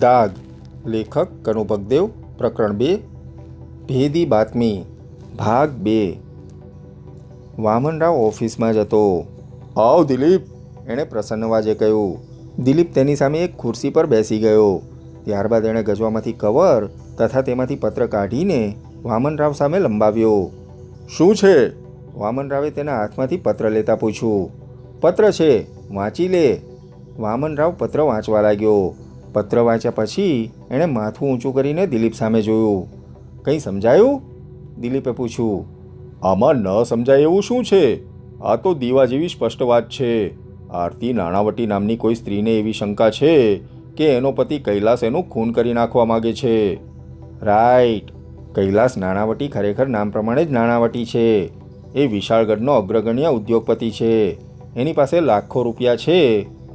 દાગ. લેખક કનુ ભગદેવ. પ્રકરણ 2. ભેદી બાતમી. ભાગ 2. વામનરાવ ઓફિસમાં જ હતો. આવ દિલીપ, એણે પ્રસન્ન વાજે કહ્યું. દિલીપ તેની સામે એક ખુરશી પર બેસી ગયો. ત્યારબાદ એણે ગજવામાંથી કવર તથા તેમાંથી પત્ર કાઢીને વામનરાવ સામે લંબાવ્યો. શું છે? વામનરાવે તેના હાથમાંથી પત્ર લેતા પૂછ્યું. પત્ર છે, વાંચી લે. વામનરાવ પત્ર વાંચવા લાગ્યો. પત્ર વાંચ્યા પછી એણે માથું ઊંચું કરીને દિલીપ સામે જોયું. કંઈ સમજાયું? દિલીપે પૂછ્યું. આમાં ન સમજાય એવું શું છે? આ તો દીવા જેવી સ્પષ્ટ વાત છે. આરતી નાણાવટી નામની કોઈ સ્ત્રીને એવી શંકા છે કે એનો પતિ કૈલાસ એનું ખૂન કરી નાખવા માગે છે. રાઈટ. કૈલાસ નાણાવટી ખરેખર નામ પ્રમાણે જ નાણાવટી છે. એ વિશાળગઢનો અગ્રગણ્ય ઉદ્યોગપતિ છે. એની પાસે લાખો રૂપિયા છે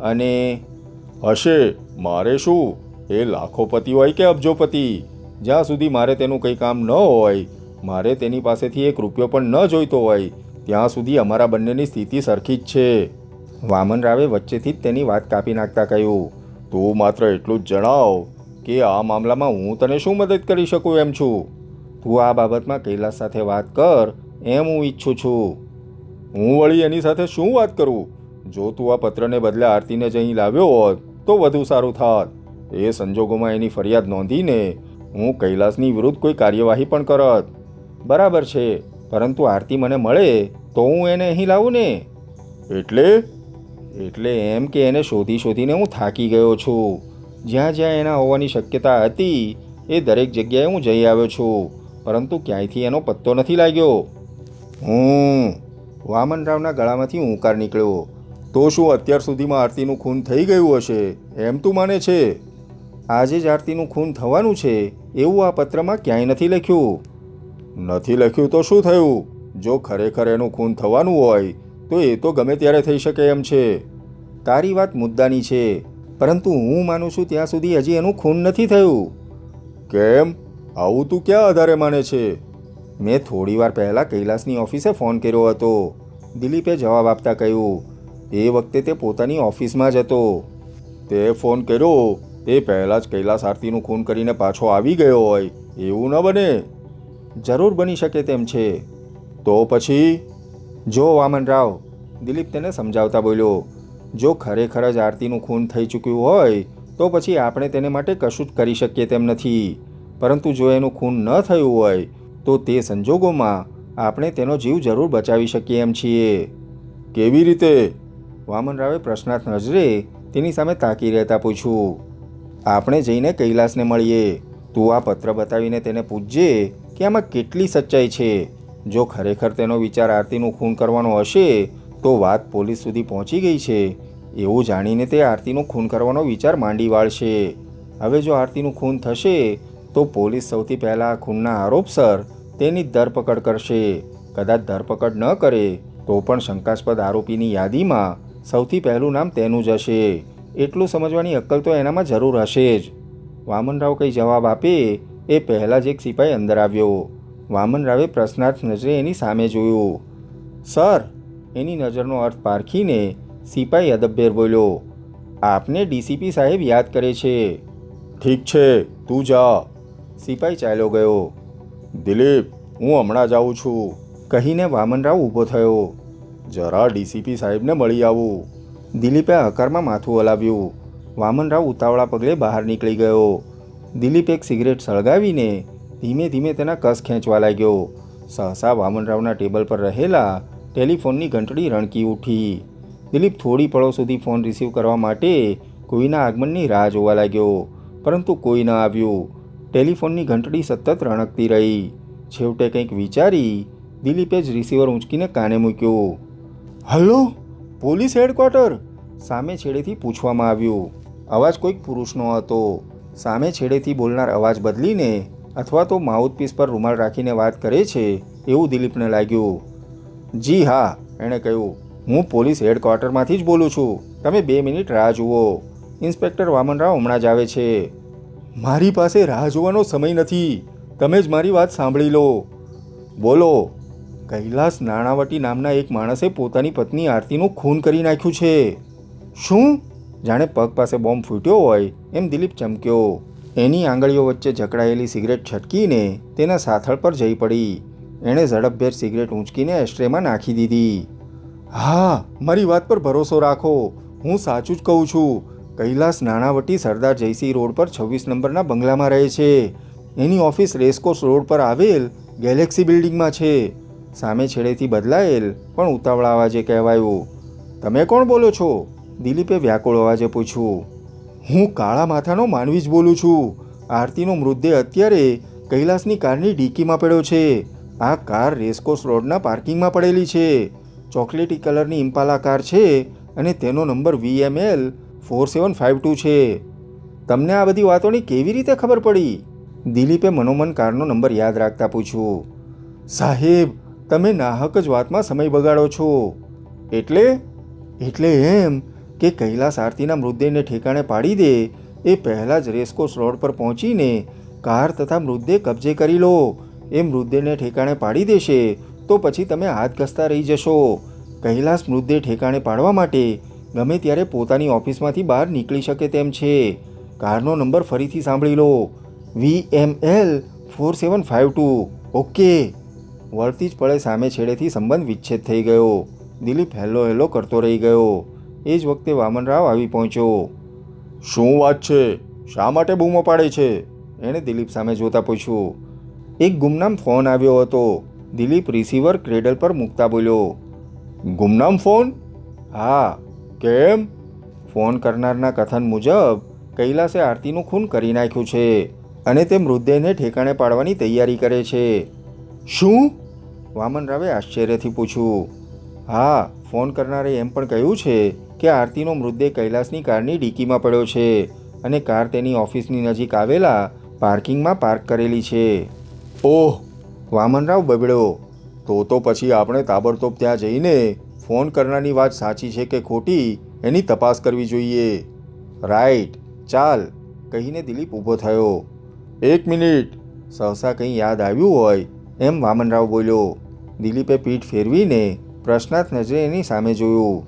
અને હશે. મારે શું? એ લાખોપતિ હોય કે અબજોપતિ, જ્યાં સુધી મારે તેનું કંઈ કામ ન હોય, મારે તેની પાસેથી એક રૂપિયો પણ ન જોઈતો હોય, ત્યાં સુધી અમારા બંનેની સ્થિતિ સરખી જ છે. વામનરાવે વચ્ચેથી જ તેની વાત કાપી નાખતા કહ્યું. તું માત્ર એટલું જ જણાવ કે આ મામલામાં હું તને શું મદદ કરી શકું એમ છું. તું આ બાબતમાં કૈલાસ સાથે વાત કર એમ હું ઈચ્છું છું. હું વળી એની સાથે શું વાત કરું? જો તું આ પત્રને બદલે આરતીને જ અહીં લાવ્યો હોત તો વધુ સારું થાત. એ સંજોગોમાં એની ફરિયાદ નોંધીને હું કૈલાસની વિરુદ્ધ કોઈ કાર્યવાહી પણ કરત. બરાબર છે, પરંતુ આરતી મને મળે તો હું એને અહીં લાવું ને. એટલે એમ કે એને શોધીને હું થાકી ગયો છું. જ્યાં જ્યાં એના હોવાની શક્યતા હતી એ દરેક જગ્યાએ હું જઈ આવ્યો છું, પરંતુ ક્યાંયથી એનો પત્તો નથી લાગ્યો. વામનરાવના ગળામાંથી ઊંકાર નીકળ્યો. તો શું અત્યાર સુધીમાં આરતીનું ખૂન થઈ ગયું હશે એમ તું માને છે? આજે જ આરતીનું ખૂન થવાનું છે એવું આ પત્રમાં ક્યાંય નથી લખ્યું. નથી લખ્યું તો શું થયું? જો ખરેખર એનું ખૂન થવાનું હોય તો એ તો ગમે ત્યારે થઈ શકે એમ છે. તારી વાત મુદ્દાની છે, પરંતુ હું માનું છું ત્યાં સુધી હજી એનું ખૂન નથી થયું. કેમ? આવું તું ક્યાં આધારે માને છે? મેં થોડીવાર પહેલાં કૈલાસની ઓફિસે ફોન કર્યો હતો. દિલીપે જવાબ આપતા કહ્યું. એ વખતે તે પોતાની ઓફિસમાં જ હતો. તે ફોન કર્યો તે પહેલાં જ કૈલાસ આરતીનું ખૂન કરીને પાછો આવી ગયો હોય એવું ન બને? જરૂર બની શકે તેમ છે. તો પછી? જો વામનરાવ, દિલીપ તેને સમજાવતા બોલ્યો, જો ખરેખર જ આરતીનું ખૂન થઈ ચૂક્યું હોય તો પછી આપણે તેને માટે કશું જ કરી શકીએ તેમ નથી. પરંતુ જો એનું ખૂન ન થયું હોય તો તે સંજોગોમાં આપણે તેનો જીવ જરૂર બચાવી શકીએ એમ છીએ. કેવી રીતે? વામનરાવે પ્રશ્નાર્થ નજરે તેની સામે તાકી રહેતા પૂછ્યું. આપણે જઈને કૈલાસને મળીએ. તું આ પત્ર બતાવીને તેને પૂછજે કે આમાં કેટલી સચ્ચાઈ છે. જો ખરેખર તેનો વિચાર આરતીનું ખૂન કરવાનો હશે તો વાત પોલીસ સુધી પહોંચી ગઈ છે એવું જાણીને તે આરતીનું ખૂન કરવાનો વિચાર માંડી વાળશે. હવે જો આરતીનું ખૂન થશે તો પોલીસ સૌથી પહેલાં આ ખૂનના આરોપસર તેની ધરપકડ કરશે. કદાચ ધરપકડ ન કરે તો પણ શંકાસ્પદ આરોપીની યાદીમાં સૌથી પહેલું નામ તેનું જ હશે. એટલું સમજવાની અક્કલ તો એનામાં જરૂર હશે જ. વામનરાવ કંઈ જવાબ આપે એ પહેલાં જ એક સિપાઈ અંદર આવ્યો. વામનરાવે પ્રશ્નાર્થ નજરે એની સામે જોયું. સર, એની નજરનો અર્થ પારખીને સિપાઈ અદબભેર બોલ્યો. આપને ડીસીપી સાહેબ યાદ કરે છે. ઠીક છે, તું જા. સિપાઈ ચાલ્યો ગયો. દિલીપ, હું હમણાં જ આવું છું, કહીને વામનરાવ ઊભો થયો. જરા ડીસીપી સાહેબને મળી આવું. દિલીપે હકારમાં માથું હલાવ્યું. વામનરાવ ઉતાવળા પગલે બહાર નીકળી ગયો. દિલીપ એક સિગરેટ સળગાવીને ધીમે ધીમે તેના કસ ખેંચવા લાગ્યો. સહસા વામનરાવના ટેબલ પર રહેલા ટેલિફોનની ઘંટડી રણકી ઉઠી. દિલીપ થોડી પળો સુધી ફોન રિસીવ કરવા માટે કોઈના આગમનની રાહ જોવા લાગ્યો, પરંતુ કોઈ ન આવ્યું. ટેલિફોનની ઘંટડી સતત રણકતી રહી. છેવટે કંઈક વિચારી દિલીપે જ રિસીવર ઊંચકીને કાને મૂક્યું. Hello, police headquarter? સામે છેડેથી પૂછવામાં આવ્યું. અવાજ કોઈક પુરુષનો હતો. સામે છેડેથી બોલનાર અવાજ બદલીને અથવા તો માઉથપીસ પર રૂમાલ રાખીને વાત કરે છે એવું દિલીપને લાગ્યું. જી હા, એણે કહ્યું. હું પોલીસ હેડક્વાર્ટરમાંથી જ બોલું છું. તમે 2 મિનિટ રાહ જુઓ. ઇન્સ્પેક્ટર વામનરાવ હમણાં જ આવે છે. મારી પાસે રાહ જોવાનો સમય નથી. તમે જ મારી વાત સાંભળી લો. બોલો. કૈલાસ નાણાવટી નામના એક માણસે પોતાની પત્ની આરતીનું ખૂન કરી નાખ્યું છે. શું? જાણે પગ પાસે બોમ્બ ફૂટ્યો હોય એમ દિલીપ ચમક્યો. એની આંગળીઓ વચ્ચે જકડાયેલી સિગરેટ છટકીને તેના સાથળ પર જઈ પડી. એણે ઝડપભેર સિગરેટ ઊંચકીને એસ્ટ્રેમાં નાખી દીધી. હા, મારી વાત પર ભરોસો રાખો, હું સાચું જ કહું છું. કૈલાસ નાણાવટી સરદાર જયસિંહ રોડ પર 26 નંબરના બંગલામાં રહે છે. એની ઓફિસ રેસકોર્સ રોડ પર આવેલ ગેલેક્સી બિલ્ડિંગમાં છે. સામે છેડેથી બદલાયેલ પણ ઉતાવળા અવાજે કહેવાયું. તમે કોણ બોલો છો? દિલીપે વ્યાકુળ અવાજે પૂછ્યું. હું કાળા માથાનો માનવી જ બોલું છું. આરતીનો મૃતદેહ અત્યારે કૈલાસની કારની ડીકીમાં પડ્યો છે. આ કાર રેસકોર્સ રોડના પાર્કિંગમાં પડેલી છે. ચોકલેટી કલરની ઇમ્પાલા કાર છે અને તેનો નંબર VML 4752 છે. તમને આ બધી વાતોની કેવી રીતે ખબર પડી? દિલીપે મનોમન કારનો નંબર યાદ રાખતા પૂછ્યું. સાહેબ, તમે નાહક જ વાતમાં સમય બગાડો છો. એટલે એમ કે કૈલાસ આરતીના મૃતદેહને ઠેકાણે પાડી દે એ પહેલાં જ રેસકોર્સ રોડ પર પહોંચીને કાર તથા મૃતદેહ કબજે કરી લો. એ મૃતદેહને ઠેકાણે પાડી દેશે તો પછી તમે હાથ ઘસતા રહી જશો. કૈલાસ મૃતદેહ ઠેકાણે પાડવા માટે ગમે ત્યારે પોતાની ઓફિસમાંથી બહાર નીકળી શકે તેમ છે. કારનો નંબર ફરીથી સાંભળી લો. VML 4752. ઓકે. વળતી જ પળે સામે છેડેથી સંબંધ વિચ્છેદ થઈ ગયો. દિલીપ હેલો હેલો કરતો રહી ગયો. એ જ વખતે વામનરાવ આવી પહોંચ્યો. શું વાત છે? શા માટે બૂમો પાડે છે? એણે દિલીપ સામે જોતા પૂછ્યું. એક ગુમનામ ફોન આવ્યો હતો. દિલીપ રિસીવર ક્રેડલ પર મૂકતા બોલ્યો. ગુમનામ ફોન? હા. કેમ? ફોન કરનારના કથન મુજબ કૈલાસે આરતીનું ખૂન કરી નાખ્યું છે અને તે મૃતદેહને ઠેકાણે પાડવાની તૈયારી કરે છે. શું? વામનરાવે આશ્ચર્યથી પૂછ્યું. હા, ફોન કરનારે એમ પણ કહ્યું છે કે આરતીનો મૃતદેહ કૈલાસની કારની ડીકીમાં પડ્યો છે અને કાર તેની ઓફિસની નજીક આવેલા પાર્કિંગમાં પાર્ક કરેલી છે. ઓહ! વામનરાવ બબડ્યો. તો પછી આપણે તાબડતોબ ત્યાં જઈને ફોન કરનારની વાત સાચી છે કે ખોટી એની તપાસ કરવી જોઈએ. રાઈટ, ચાલ, કહીને દિલીપ ઊભો થયો. 1 મિનિટ. સહસા કંઈ યાદ આવ્યું હોય એમ વામનરાવ બોલ્યો. દિલીપે પીઠ ફેરવીને પ્રશ્નાર્થ નજરે એની સામે જોયું.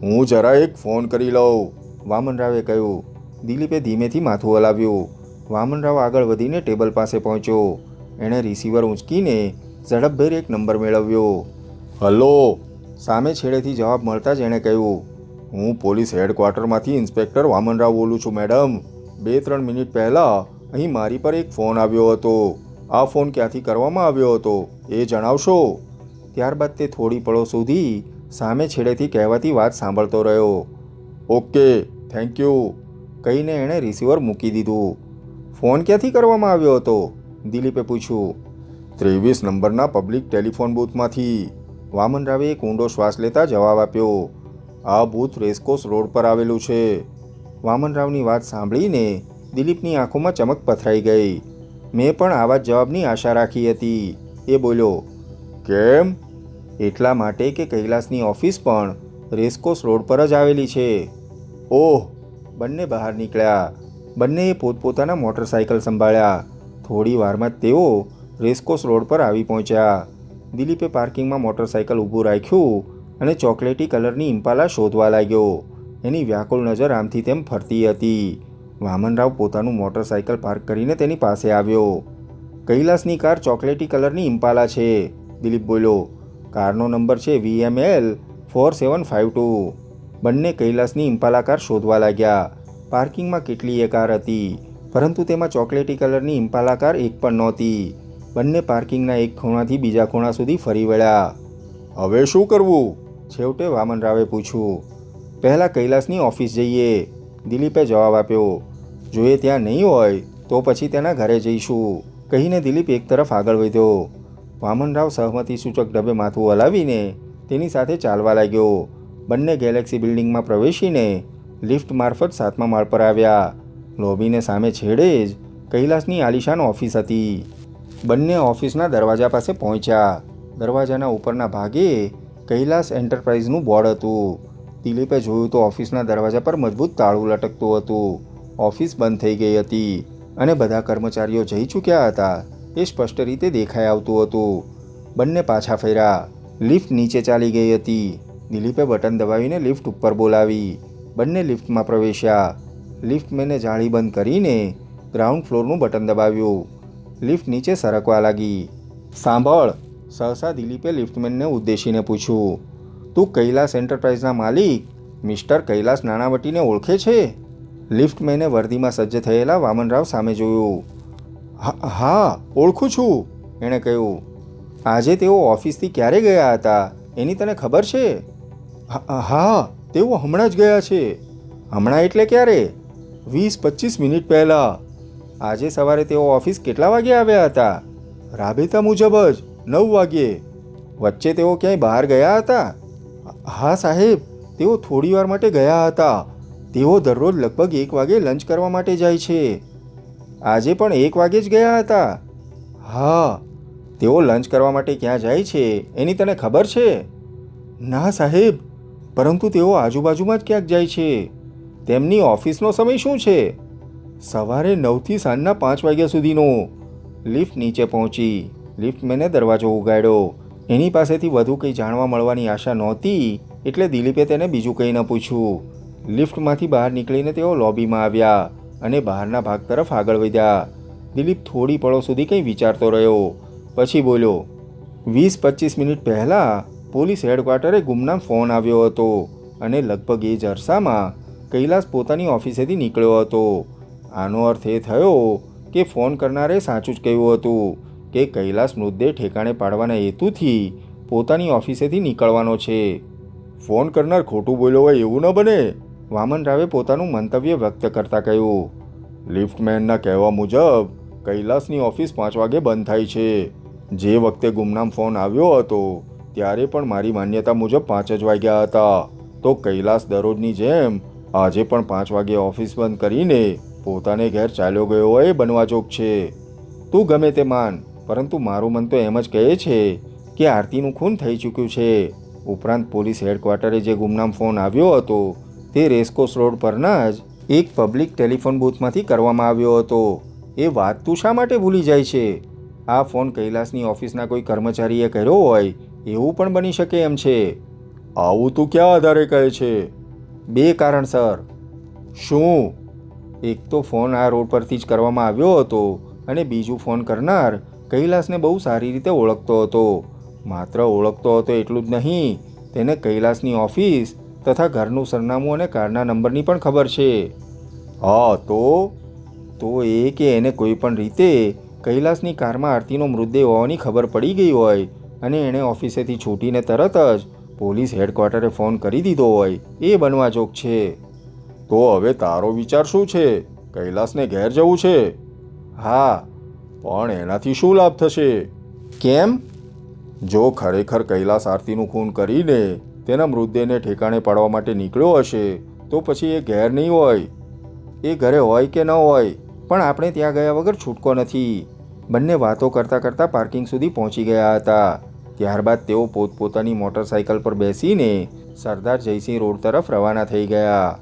હું જરા એક ફોન કરી લઉં, વામનરાવે કહ્યું. દિલીપે ધીમેથી માથું હલાવ્યું. વામનરાવ આગળ વધીને ટેબલ પાસે પહોંચ્યો. એણે રિસીવર ઊંચકીને ઝડપભેર એક નંબર મેળવ્યો. હલો. સામે છેડેથી જવાબ મળતા જ એણે કહ્યું. હું પોલીસ હેડક્વાર્ટરમાંથી ઇન્સ્પેક્ટર વામનરાવ બોલું છું મેડમ. 2-3 મિનિટ પહેલાં અહીં મારી પર એક ફોન આવ્યો હતો. આ ફોન ક્યાંથી કરવામાં આવ્યો હતો એ જણાવશો? ત્યારબાદ તે થોડી પળો સુધી સામે છેડેથી કહેવાતી વાત સાંભળતો રહ્યો. ઓકે, થેન્ક યુ, કહીને એણે રિસીવર મૂકી દીધું. ફોન ક્યાંથી કરવામાં આવ્યો હતો? દિલીપે પૂછ્યું. 23 નંબરના પબ્લિક ટેલિફોન બૂથમાંથી. વામનરાવે એક ઊંડો શ્વાસ લેતા જવાબ આપ્યો. આ બૂથ રેસકોર્સ રોડ પર આવેલું છે. વામનરાવની વાત સાંભળીને દિલીપની આંખોમાં ચમક પથરાઈ ગઈ. મેં પણ આવા જ જવાબની આશા રાખી હતી. એ બોલ્યો. કેમ? એટલા માટે કે કૈલાસની ઓફિસ પણ રેસકોર્સ રોડ પર જ આવેલી છે. ઓહ! બંને બહાર નીકળ્યા. બંનેએ પોતપોતાના મોટરસાઇકલ સંભાળ્યા. થોડી વારમાં જ તેઓ રેસકોર્સ રોડ પર આવી પહોંચ્યા. દિલીપે પાર્કિંગમાં મોટરસાઇકલ ઊભું રાખ્યું અને ચોકલેટી કલરની ઇમ્પાલા શોધવા લાગ્યો. એની વ્યાકુળ નજર આમથી તેમ ફરતી હતી. વામનરાવ પોતાનું મોટરસાઇકલ પાર્ક કરીને તેની પાસે આવ્યો. કૈલાસની કાર ચોકલેટી કલરની ઇમ્પાલા છે, દિલીપ બોલ્યો. કારનો નંબર છે VML 4752. બંને કૈલાસની ઇમ્પાલા કાર શોધવા લાગ્યા. પાર્કિંગમાં કેટલીય કાર હતી, પરંતુ તેમાં ચોકલેટી કલરની ઇમ્પાલા કાર એક પણ નહોતી. બંને પાર્કિંગના એક ખૂણાથી બીજા ખૂણા સુધી ફરી વળ્યા. હવે શું કરવું? છેવટે વામનરાવે પૂછ્યું. પહેલાં કૈલાસની ઓફિસ જઈએ, દિલીપે જવાબ આપ્યો. જો એ ત્યાં નહીં હોય તો પછી તેના ઘરે જઈશું, કહીને દિલીપ એક તરફ આગળ વધ્યો. વામનરાવ સહમતિ સૂચક ઢબે માથું હલાવીને તેની સાથે ચાલવા લાગ્યો. બંને ગેલેક્સી બિલ્ડિંગમાં પ્રવેશીને લિફ્ટ મારફત 7મા માળ પર આવ્યા. લોબીને સામે છેડે જ કૈલાસની આલિશાન ઓફિસ હતી. બંને ઓફિસના દરવાજા પાસે પહોંચ્યા. દરવાજાના ઉપરના ભાગે કૈલાસ એન્ટરપ્રાઇઝનું બોર્ડ હતું. દિલીપે જોયું તો ઓફિસના દરવાજા પર મજબૂત તાળું લટકતું હતું. ઓફિસ બંધ થઈ ગઈ હતી અને બધા કર્મચારીઓ જઈ ચૂક્યા હતા એ સ્પષ્ટ રીતે દેખાઈ આવતું હતું. બંને પાછા ફર્યા. લિફ્ટ નીચે ચાલી ગઈ હતી. દિલીપે બટન દબાવીને લિફ્ટ ઉપર બોલાવી. બંને લિફ્ટમાં પ્રવેશ્યા. લિફ્ટમેને જાળી બંધ કરીને ગ્રાઉન્ડ ફ્લોરનું બટન દબાવ્યું. લિફ્ટ નીચે સરકવા લાગી. સાંભળ, સહસા દિલીપે લિફ્ટમેનને ઉદ્દેશીને પૂછ્યું, તું કૈલાસ એન્ટરપ્રાઇઝના માલિક મિસ્ટર કૈલાસ નાણાવટીને ઓળખે છે? લિફ્ટમેને વર્દીમાં સજ્જ થયેલા વામનરાવ સામે જોયું. હા, ઓળખું છું, એણે કહ્યું. આજે તેઓ ઓફિસથી ક્યારે ગયા હતા એની તને ખબર છે? હા, તેઓ હમણાં જ ગયા છે. હમણાં એટલે ક્યારે? 20-25 મિનિટ પહેલાં. આજે સવારે તેઓ ઓફિસ કેટલા વાગે આવ્યા હતા? રાબેતા મુજબ જ 9 વાગ્યે. વચ્ચે તેઓ ક્યાંય બહાર ગયા હતા? હા સાહેબ, તેઓ થોડી વાર માટે ગયા હતા. તેઓ દરરોજ લગભગ 1 વાગે લંચ કરવા માટે જાય છે. આજે પણ 1 વાગે જ ગયા હતા? હા. તેઓ લંચ કરવા માટે ક્યાં જાય છે એની તને ખબર છે? ના સાહેબ, પરંતુ તેઓ આજુબાજુમાં જ ક્યાંક જાય છે. તેમની ઓફિસનો સમય શું છે? સવારે 9થી સાંજના 5 વાગ્યા સુધીનો. લિફ્ટ નીચે પહોંચી. લિફ્ટમેને દરવાજો ઉગાડ્યો. એની પાસેથી વધુ કંઈ જાણવા મળવાની આશા નહોતી, એટલે દિલીપે તેને બીજું કંઈ ન પૂછ્યું. લિફ્ટમાંથી બહાર નીકળીને તેઓ લોબીમાં આવ્યા અને બહારના ભાગ તરફ આગળ વધ્યા. દિલીપ થોડી પળો સુધી કંઈ વિચારતો રહ્યો. પછી બોલ્યો, 20-25 મિનિટ પહેલાં પોલીસ હેડક્વાર્ટરે ગુમનામ ફોન આવ્યો હતો અને લગભગ એ જ અરસામાં કૈલાસ પોતાની ઓફિસેથી નીકળ્યો હતો. આનો અર્થ એ થયો કે ફોન કરનારે સાચું જ કહ્યું હતું કે કૈલાસ મૃતદેહ ઠેકાણે પાડવાના હેતુથી પોતાની ઓફિસેથી નીકળવાનો છે. ફોન કરનાર ખોટું બોલ્યો હોય એવું ન બને, વામનરાવે પોતાનું મંતવ્ય વ્યક્ત કરતાં કહ્યું. લિફ્ટમેનના કહેવા મુજબ કૈલાસની ઓફિસ 5 વાગે બંધ થાય છે. જે વખતે ગુમનામ ફોન આવ્યો હતો ત્યારે પણ મારી માન્યતા મુજબ 5 જ વાગ્યા હતા. તો કૈલાસ દરરોજની જેમ આજે પણ 5 વાગે ઓફિસ બંધ કરીને પોતાને ઘેર ચાલ્યો ગયો હોય એ બનવા જોગ છે. તું ગમે તે માન, પરંતુ મારું મન તો એમ જ કહે છે કે આરતીનું ખૂન થઈ ચૂક્યું છે. ઉપરાંત પોલીસ હેડક્વાર્ટરે જે ગુમનામ ફોન આવ્યો હતો તે રેસકોર્સ રોડ પરના જ એક પબ્લિક ટેલિફોન બૂથમાંથી કરવામાં આવ્યો હતો. એ વાત તું શા માટે ભૂલી જાય છે? આ ફોન કૈલાસની ઓફિસના કોઈ કર્મચારીએ કર્યો હોય એવું પણ બની શકે એમ છે. આવું તું ક્યાં આધારે કહે છે? 2 કારણસર. શું? એક તો ફોન આ રોડ પરથી જ કરવામાં આવ્યો હતો અને બીજું ફોન કરનાર કૈલાસને બહુ સારી રીતે ઓળખતો હતો. માત્ર ઓળખતો હતો એટલું જ નહીં, તેને કૈલાસની ઓફિસ તથા ઘરનું સરનામું અને કારના નંબરની પણ ખબર છે. હા તો એ કે એને કોઈ પણ રીતે કૈલાસની કારમાં આરતીનો મૃતદેહ હોવાની ખબર પડી ગઈ હોય અને એણે ઓફિસેથી છૂટીને તરત જ પોલીસ હેડક્વાર્ટરે ફોન કરી દીધો હોય એ બનવા જોગ છે. તો હવે તારો વિચાર શું છે? કૈલાસને ઘેર જવું છે? હા. પણ એનાથી શું લાભ થશે? કેમ? જો ખરેખર કૈલાસ આરતીનું ખૂન કરીને તેના મૃતદેહને ઠેકાણે પાડવા માટે નીકળ્યો હશે તો પછી એ ઘેર નહીં હોય. એ ઘરે હોય કે ન હોય, પણ આપણે ત્યાં ગયા વગર છૂટકો નથી. બંને વાતો કરતાં કરતાં પાર્કિંગ સુધી પહોંચી ગયા હતા. ત્યારબાદ તેઓ પોતપોતાની મોટરસાઇકલ પર બેસીને સરદાર જયસિંહ રોડ તરફ રવાના થઈ ગયા.